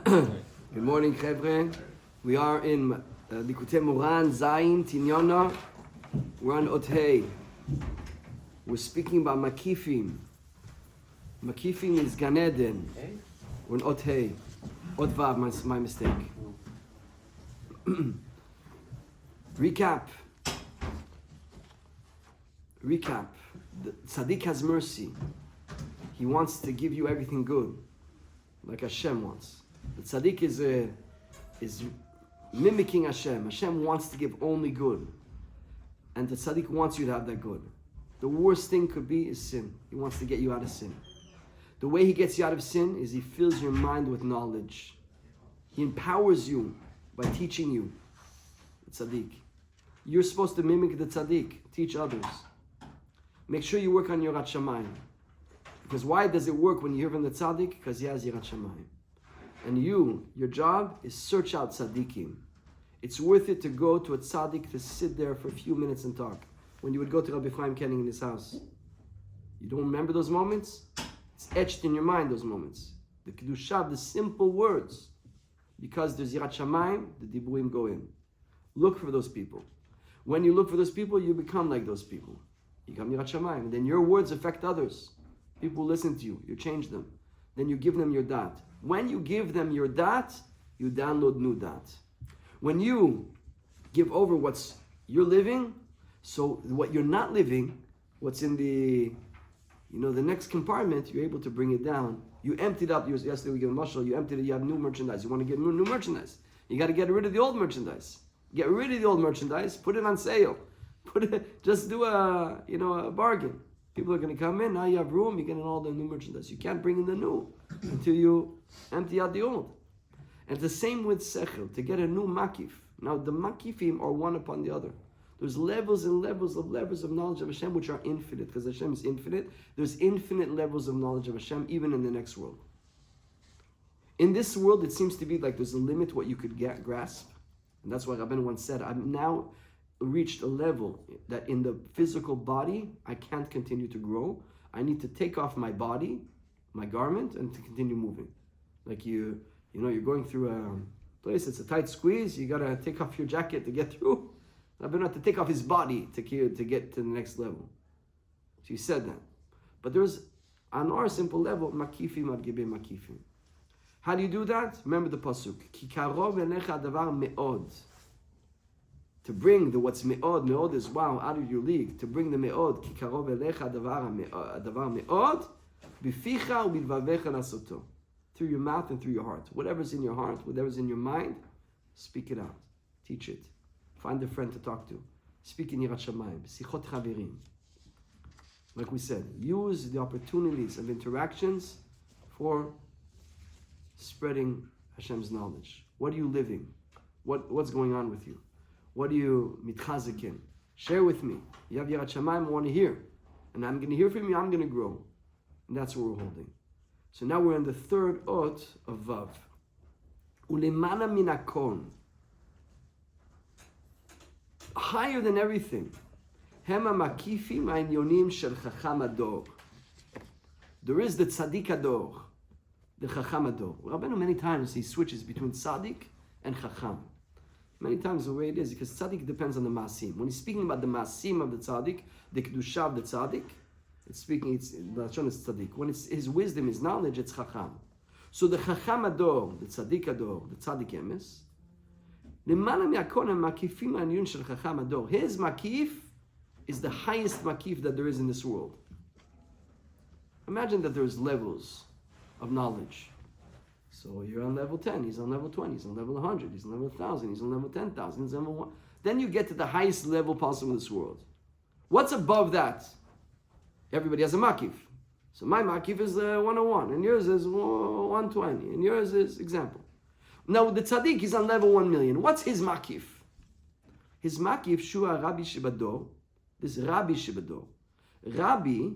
Good morning, Chevre. We are in Likoutei Moharan, Zayin, Tinyana. We're on Otei. We're speaking about Makifim. Makifim is Gan Eden. We're in Otei. Otvav, my mistake. Recap. The Tzaddik has mercy. He wants to give you everything good, like Hashem wants. The Tzaddik is mimicking Hashem. Hashem wants to give only good. And the Tzaddik wants you to have that good. The worst thing could be is sin. He wants to get you out of sin. The way he gets you out of sin is he fills your mind with knowledge. He empowers you by teaching you. The Tzaddik. You're supposed to mimic the Tzaddik. Teach others. Make sure you work on your Yirat Shamayim. Because why does it work when you hear from the Tzaddik? Because he has Yirat Shamayim. And your job is search out Tzaddikim. It's worth it to go to a Tzaddik to sit there for a few minutes and talk. When you would go to Rabbi Chaim Kenning in his house. You don't remember those moments? It's etched in your mind, those moments. The Kedusha, the simple words. Because there's Yirat Shamayim, the Diburim go in. Look for those people. When you look for those people, you become like those people. You become Yirat Shamayim. And then your words affect others. People listen to you. You change them. Then you give them your dat. When you give them your dat, you download new dat. When you give over what's you're living, so what you're not living, what's in the next compartment, you're able to bring it down. You emptied up. Yesterday we gave a mashal. You emptied it. You have new merchandise. You want to get new merchandise. You got to get rid of the old merchandise. Get rid of the old merchandise. Put it on sale. Just do a bargain. People are going to come in. Now you have room. You're getting all the new merchandise. You can't bring in the new until you empty out the old. And it's the same with sechel. To get a new makif. Now the makifim are one upon the other. There's levels and levels of knowledge of Hashem which are infinite, because Hashem is infinite. There's infinite levels of knowledge of Hashem even in the next world. In this world, it seems to be like there's a limit what you could grasp. And that's why Rabbeinu once said, I've now reached a level that in the physical body, I can't continue to grow. I need to take off my body, my garment, and to continue moving. Like you're going through a place, it's a tight squeeze, you gotta take off your jacket to get through. Rabbeinu had to take off his body to get to the next level. So he said that. But there's, on our simple level, makifim ad gebe makifim. How do you do that? Remember the pasuk. Ki karov elecha davar me'od. To bring the what's me'od is wow, out of your league. To bring the me'od, ki karov elecha davar me'od, bificha u'bilvavecha lasoto. Through your mouth and through your heart. Whatever's in your heart, whatever's in your mind, speak it out. Teach it. Find a friend to talk to. Speak in Yirat Shamayim. Sichot chaverim. Like we said, use the opportunities of interactions for spreading Hashem's knowledge. What are you living? What's going on with you? What are you mitchazekin? Share with me. You have Yirat Shamayim, I want to hear. And I'm going to hear from you, I'm going to grow. And that's what we're holding. So now we're in the third ot of Vav. Ulemana min hakol. Higher than everything. Hema makifim ha'inyonim shel chacham ador. There is the tzaddik ador. The chacham ador. Rabbeinu many times he switches between tzaddik and chacham. Many times the way it is, because tzaddik depends on the maasim. When he's speaking about the maasim of the tzaddik, the kedusha of the tzaddik, the lashon is tzaddik. When it's his wisdom, his knowledge, it's chacham. So the chacham ador, the tzaddik ador, the tzaddik emes, למעלה מהכל הם מקיפים העליון של חכם הדור. His makif is the highest makif that there is in this world. Imagine that there's levels of knowledge. So you're on level 10, he's on level 20, he's on level 100, he's on level 1,000, he's on level 10,000, he's on level 1. Then you get to the highest level possible in this world. What's above that? Everybody has a makif. So my makif is 101, and yours is 120, and yours is example. Now the tzaddik is on level 1 million. What's his makif? His makif, shua Rabbi Shibador. This Rabbi Shibador. Rabbi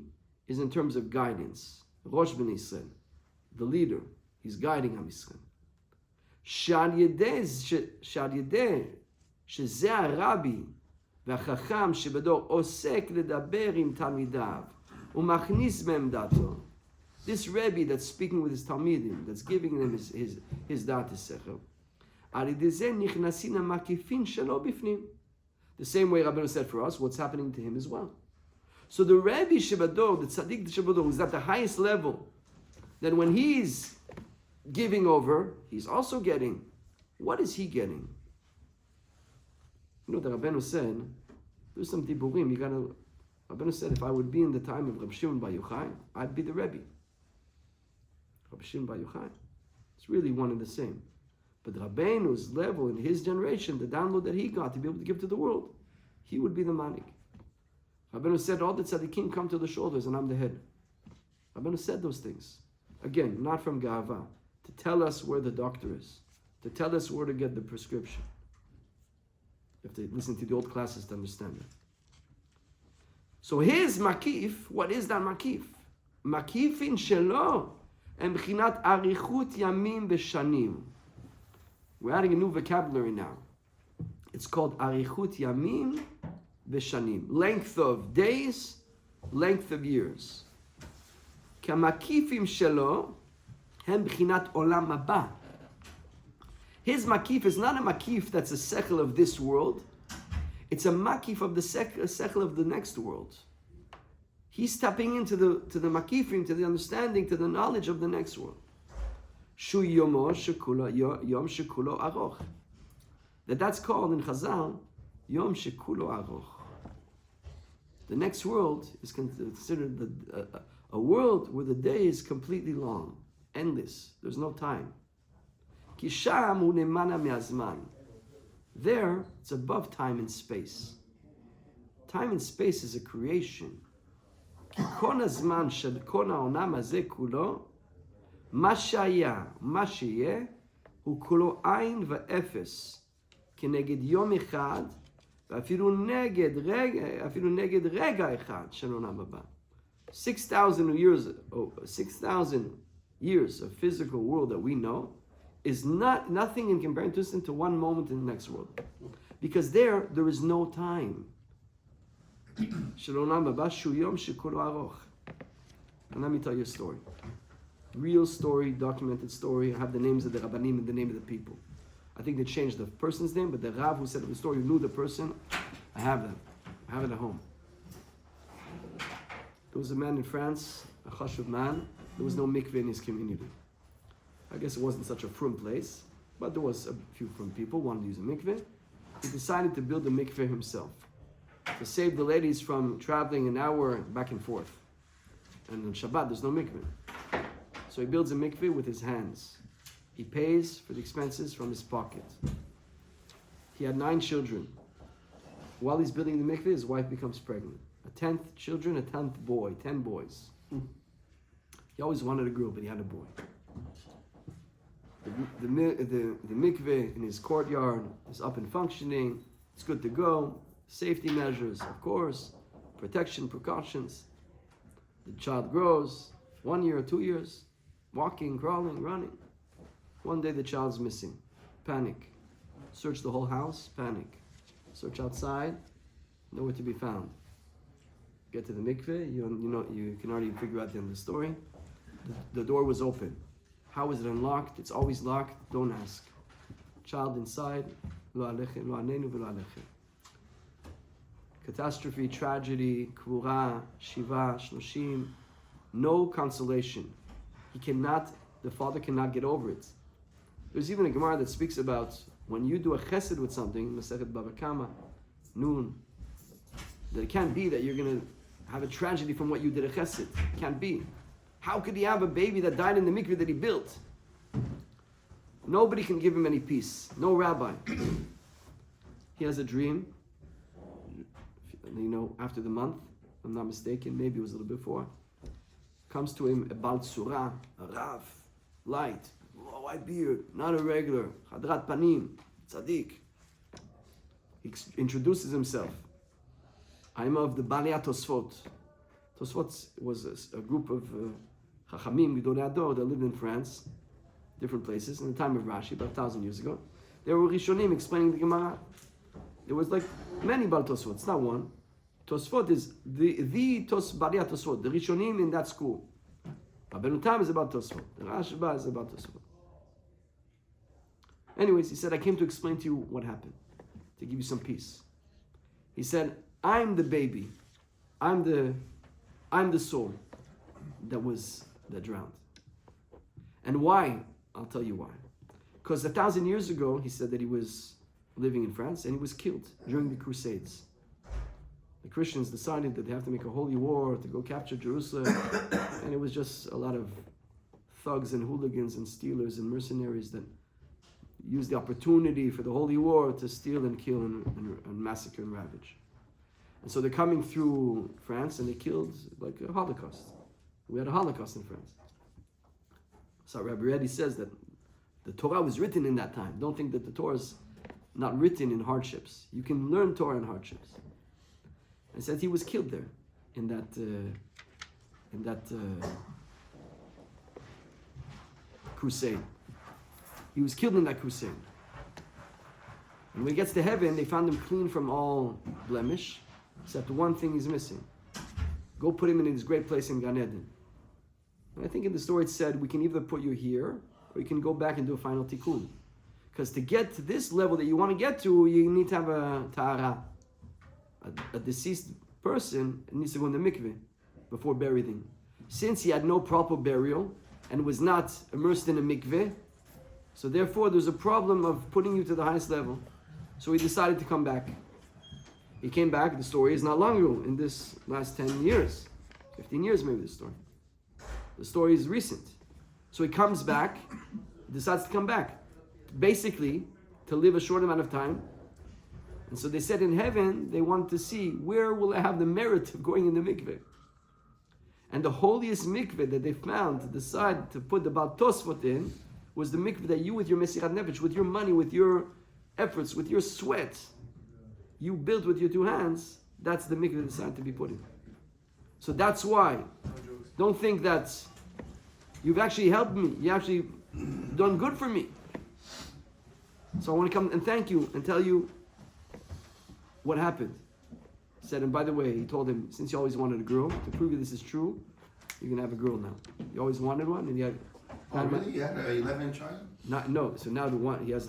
is in terms of guidance. Rosh Ben Israel. The leader. He's guiding Am Yisrael. Shal yedeh shezeh Rabbi והחכם שבדור עוסק לדבר עם תלמידיו ומכניס בהם דעתו. This Rebbe that's speaking with his Talmidim, that's giving them his Da'at Sechel, the same way Rabbeinu said for us, what's happening to him as well. So the Rebbe Shebador, the Tzaddik Shebador, who's at the highest level, then when he's giving over, he's also getting. What is he getting? You know, the Rabbeinu said, there's some diburim, Rabbeinu said, if I would be in the time of Reb Shimon Bar Yochai, I'd be the Rebbe. Reb Shimon Bar Yochai. It's really one and the same. But Rabbeinu's level in his generation, the download that he got to be able to give to the world, he would be the manik. Rabbeinu said, all the tzaddikim come to the shoulders and I'm the head. Rabbeinu said those things. Again, not from Ga'ava, to tell us where the doctor is, to tell us where to get the prescription. You have to listen to the old classes to understand it. So his makif, what is that makif? Makifin shelo, em b'chinat arichut yamim b'shanim. We're adding a new vocabulary now. It's called arichut yamim b'shanim. Length of days, length of years. Kamakifim shelo, hem b'chinat olam haba. His makif is not a makif that's a sechel of this world. It's a makif of the sechel of the next world. He's tapping into the makifim, to the understanding, to the knowledge of the next world. Shu yomo shekulo yom shekulo aroch. That's called in Chazal yom shekulo aroch. The next world is considered a world where the day is completely long, endless. There's no time. Kisham hu nemana me'azman. There, it's above time and space. Time and space is a creation. Ki kol hazman shel kol ha'olam hazeh kulo, ma shaya, ma sheyeh, hu kulo ayin va'efes, keneged yom echad, ואפילו נגד רגע אחד של עולם הבא. 6,000 years of physical world that we know is nothing in comparison to one moment in the next world. Because there is no time. של עולם הבא שהוא יום שכולו ארוך. And let me tell you a story. Real story, documented story. I have the names of the Rabbanim and the name of the people. I think they changed the person's name, but the Rav who said the story knew the person. I have them. I have it at home. There was a man in France, a chashuv man. There was no mikveh in his community. I guess it wasn't such a frum place, but there was a few frum people wanted to use a mikveh. He decided to build a mikveh himself to save the ladies from traveling an hour back and forth. And on Shabbat, there's no mikveh. So he builds a mikveh with his hands. He pays for the expenses from his pocket. He had 9 children. While he's building the mikveh, his wife becomes pregnant. A 10th children, a 10th boy, 10 boys. He always wanted a girl, but he had a boy. The mikveh in his courtyard is up and functioning. It's good to go. Safety measures, of course. Protection, precautions. The child grows. 1 year, 2 years. Walking, crawling, running. One day the child's missing. Panic. Search the whole house. Panic. Search outside. Nowhere to be found. Get to the mikveh. You can already figure out the end of the story. The door was open. How is it unlocked? It's always locked. Don't ask. Child inside. Lo alechem, lo anenu, v'lo alechem. Catastrophe, tragedy, kvura, shiva, shloshim. No consolation. The father cannot get over it. There's even a Gemara that speaks about when you do a chesed with something, Masechet Bava Kama, Nun, that it can't be that you're going to have a tragedy from what you did a chesed. It can't be. How could he have a baby that died in the mikveh that he built? Nobody can give him any peace. No rabbi. He has a dream. After the month, if I'm not mistaken, maybe it was a little before. Comes to him a Bal Tzura, a Rav, light, white beard, not a regular, Hadrat Panim, Tzaddik. He introduces himself. I'm of the Balei Tosfot. Tosfot was a group of Chachamim, Gedolei Ador, that lived in France, different places, in the time of Rashi, about 1,000 years ago. They were Rishonim explaining the Gemara. There was like many Bal Tosfot, it's not one. Tosfot is the Balei Tosfot, the Rishonim in that school. Rabbeinu Tam is about Tosfot. The Rashba is about Tosfot. Anyways, he said, I came to explain to you what happened, to give you some peace. He said, I'm the baby. I'm the soul that drowned. And why? I'll tell you why. Because 1,000 years ago, he said that he was living in France and he was killed during the Crusades. The Christians decided that they have to make a holy war to go capture Jerusalem. And it was just a lot of thugs and hooligans and stealers and mercenaries that used the opportunity for the holy war to steal and kill and massacre and ravage. And so they're coming through France and they killed like a Holocaust. We had a Holocaust in France. So Rabbi Reddy says that the Torah was written in that time. Don't think that the Torah is not written in hardships. You can learn Torah in hardships. And said he was killed there in that crusade. He was killed in that crusade. And when he gets to heaven, they found him clean from all blemish, except one thing he's missing. Go put him in his great place in Gan Eden. And I think in the story it said, we can either put you here, or you can go back and do a final tikkun. Because to get to this level that you want to get to, you need to have a tahara. A deceased person needs to go in the mikveh before burying. Since he had no proper burial and was not immersed in a mikveh, so therefore there's a problem of putting you to the highest level. So he decided to come back. He came back. The story is not long ago, in this last 10 years, 15 years maybe the story. The story is recent. So he comes back, decides to come back. Basically, to live a short amount of time. And so they said in heaven, they wanted to see where will I have the merit of going in the mikveh. And the holiest mikveh that they found to decide to put the Baal Tosfot in was the mikveh that you, with your Mesirat Nefesh, with your money, with your efforts, with your sweat, you built with your two hands. That's the mikveh that decided to be put in. So that's why. Don't think that you've actually helped me. You actually done good for me. So I want to come and thank you and tell you what happened. He said, and by the way, he told him, since you always wanted a girl, to prove you this is true, you're gonna have a girl now. You always wanted one, and you had. Oh really? You had an 11 child? No. So now the one he had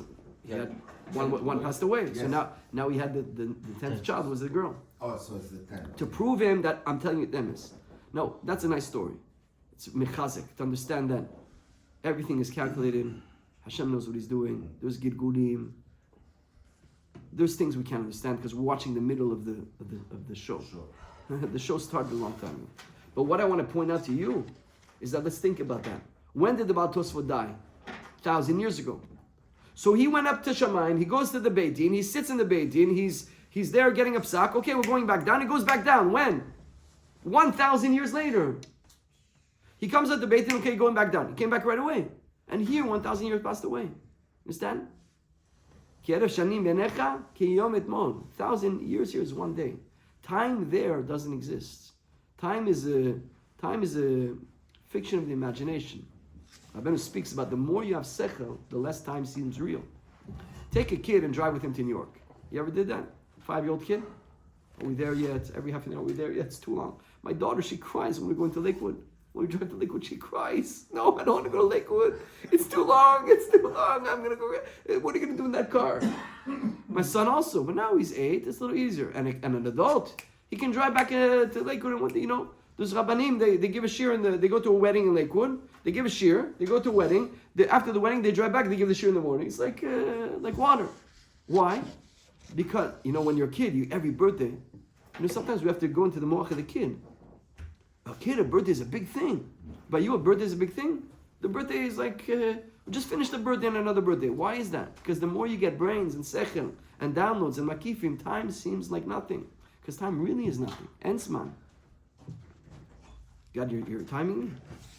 one passed away. Yes. So now he had the 10th child was a girl. Oh, so it's the 10th. To prove him that I'm telling you Emes. No, that's a nice story. It's mechazik to understand that everything is calculated. Hashem knows what He's doing. There's gidgulim. There's things we can't understand because we're watching the middle of the show. Sure. The show started a long time ago. But what I want to point out to you is that let's think about that. When did the Baal Tosfot die? 1,000 years ago. So he went up to Shamayim. He goes to the Beit Din. He sits in the Beit Din. He's there getting a psak. Okay, we're going back down. He goes back down. When? 1,000 years later. He comes at the Beit Din. Okay, going back down. He came back right away. And here, 1,000 years passed away. Understand? 1,000 years here is one day. Time there doesn't exist. Time is a fiction of the imagination. Rabbeinu speaks about the more you have sechel, the less time seems real. Take a kid and drive with him to New York. You ever did that? 5-year-old kid? Are we there yet? Every half an hour, are we there yet? It's too long. My daughter, she cries when we're going to Lakewood. When we drive to Lakewood, she cries. No, I don't want to go to Lakewood. It's too long. I'm going to go. What are you going to do in that car? My son also, but now he's 8. It's a little easier. And an adult, he can drive back to Lakewood and there's Rabbanim, they give a shir they go to a wedding in Lakewood. They give a shir. They go to a wedding. After the wedding, they drive back. They give the shir in the morning. It's like water. Why? Because when you're a kid, every birthday, sometimes we have to go into the moach of the kid. A birthday is a big thing. But a birthday is a big thing. The birthday is like we just finished a birthday and another birthday. Why is that? Because the more you get brains and sechel and downloads and makifim, time seems like nothing. Because time really is nothing. Ensman. God, you're timing me?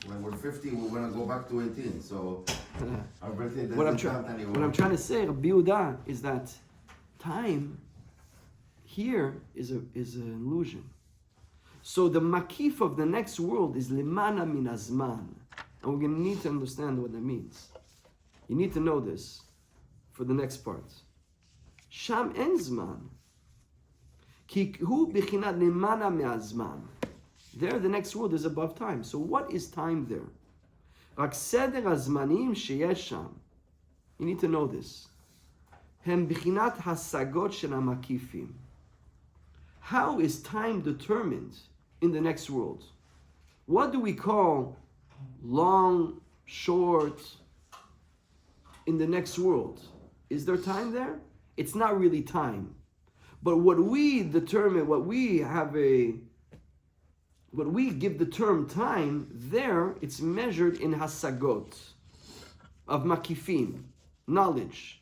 When we're 50, we're going to go back to 18. So our birthday doesn't count anymore. What I'm trying to say, Rabbi Yehuda, is that time here is an illusion. So the makif of the next world is limana min azman. And we're going to need to understand what that means. You need to know this for the next part. Sham en zman. Ki hu bichinat limana mi azman. There, the next world is above time. So what is time there? רק סדר הזמנים שיש שם. You need to know this. הם בחינת השגות של המקיפים. How is time determined in the next world? What do we call long, short in the next world? Is there time there? It's not really time. But what we determine, what we give the term time, there it's measured in hasagot of makifin, knowledge.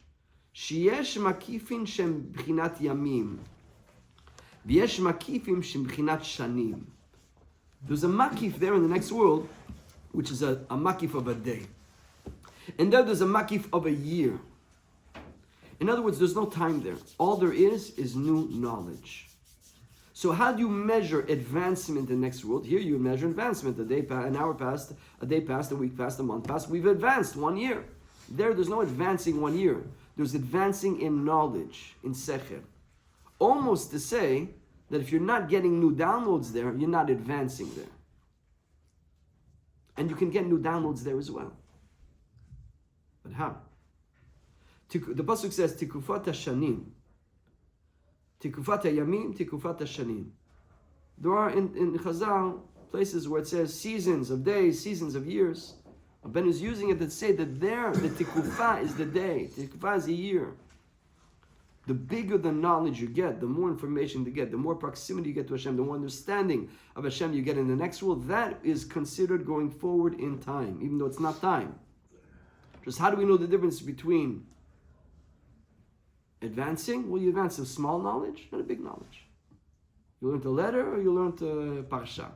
Sheyesh makifin shem b'chinat yamim, v'yesh makifim shem b'chinat shanim. There's a makif there in the next world, which is a makif of a day. And there's a makif of a year. In other words, there's no time there. All there is new knowledge. So how do you measure advancement in the next world? Here you measure advancement. An hour passed, a day passed, a week passed, a month passed. We've advanced 1 year. There's no advancing 1 year. There's advancing in knowledge, in secher. Almost to say that if you're not getting new downloads there, you're not advancing there. And you can get new downloads there as well. But how? The pasuk says, "Tikufat hashanim, tikufat hayamim, tikufat hashanim." There are in Chazal places where it says seasons of days, seasons of years. Ben is using it to say that there, the tikufah is the day, tikufah is a year. The bigger the knowledge you get, the more information you get, the more proximity you get to Hashem, the more understanding of Hashem you get in the next world, that is considered going forward in time, even though it's not time. Just how do we know the difference between advancing? Well, you advance a small knowledge, not a big knowledge. You learned a letter, or you learned a parsha.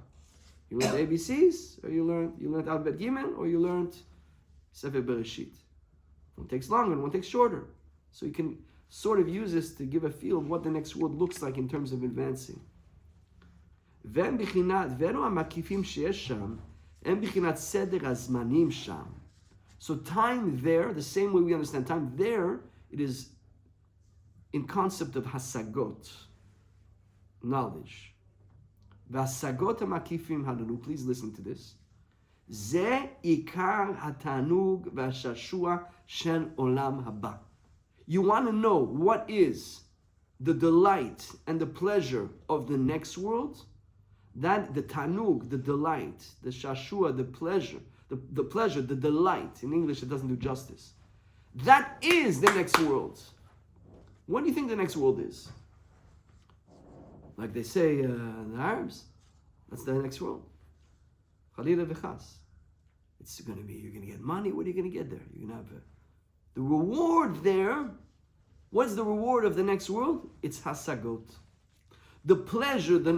You learned ABCs, or you learned Alphabet Gimel, or you learned Sefer Bereshit. One takes longer, and one takes shorter. So you can sort of use this to give a feel of what the next world looks like in terms of advancing. So time there, the same way we understand time there, it is in concept of hasagot, knowledge. V'hasagot ha'makifim halelu, please listen to this. Ze ikar hatanug v'hashashua shel olam haba. You want to know what is the delight and the pleasure of the next world? That the tanug, the delight, the shashua, the pleasure, the pleasure, the delight. In English, it doesn't do justice. That is the next world. What do you think the next world is? Like they say in the Arabs, that's the next world. Khalila v'chas. It's going to be, you're going to get money. What are you going to get there? You're going to have the reward there. What's the reward of the next world? It's hasagot. The pleasure, the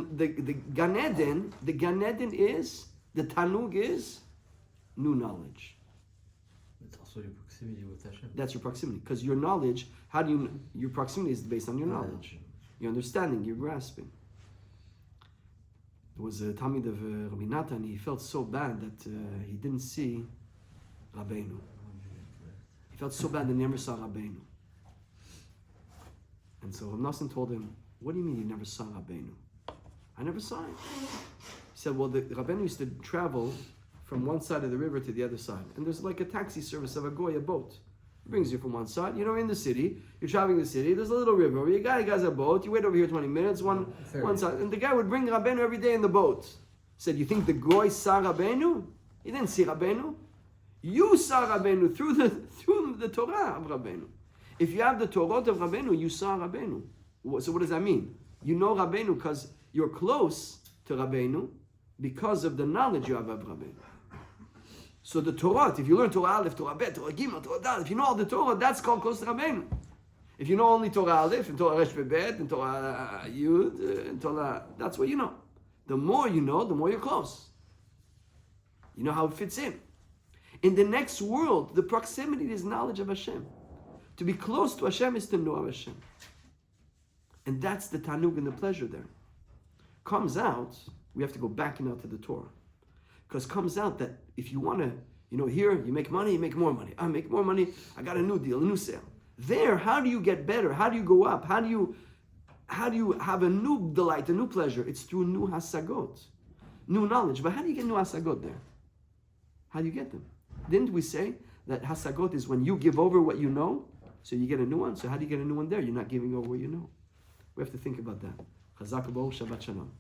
Gan Eden, is, the Tanug is new knowledge. It's also your proximity with Hashem. That's your proximity. Because your knowledge, your proximity is based on your knowledge. Your understanding, your grasping. There was a Talmid of Rabbi Natan, he felt so bad that he didn't see Rabbeinu. He felt so bad that he never saw Rabbeinu. And so Rabbi Nassim told him, what do you mean you never saw Rabbeinu? I never saw him. He said, well, the Rabbeinu used to travel from one side of the river to the other side. And there's like a taxi service of a goy, a boat. It brings you from one side. You know, in the city, you're traveling the city, there's a little river. Where you guys a boat, you wait over here 20 minutes, one side. And the guy would bring Rabbeinu every day in the boat. He said, you think the goy saw Rabbeinu? He didn't see Rabbeinu. You saw Rabbeinu through the Torah of Rabbeinu. If you have the Torah of Rabbeinu, you saw Rabbeinu. So what does that mean? You know Rabbeinu because you're close to Rabbeinu because of the knowledge you have of Rabbeinu. So the Torah, if you learn Torah Aleph, Torah Bet, Torah Gimel, Torah Dal, if you know all the Torah, that's called close to Rabbeinu. If you know only Torah Aleph, and Torah Resh Bet, and Torah Yud, and Torah, that's what you know. The more you know, the more you're close. You know how it fits in. In the next world, the proximity is knowledge of Hashem. To be close to Hashem is to know Hashem. And that's the tanug and the pleasure there. Comes out, we have to go back now to the Torah. Because comes out that if you want to, here you make money, you make more money. I make more money, I got a new deal, a new sale. There, how do you get better? How do you go up? How do you have a new delight, a new pleasure? It's through new hasagot. new knowledge. But how do you get new hasagot there? How do you get them? Didn't we say that hasagot is when you give over what you know, so you get a new one? So how do you get a new one there? You're not giving over what you know. We have to think about that. Chazak Baruch, Shabbat Shalom.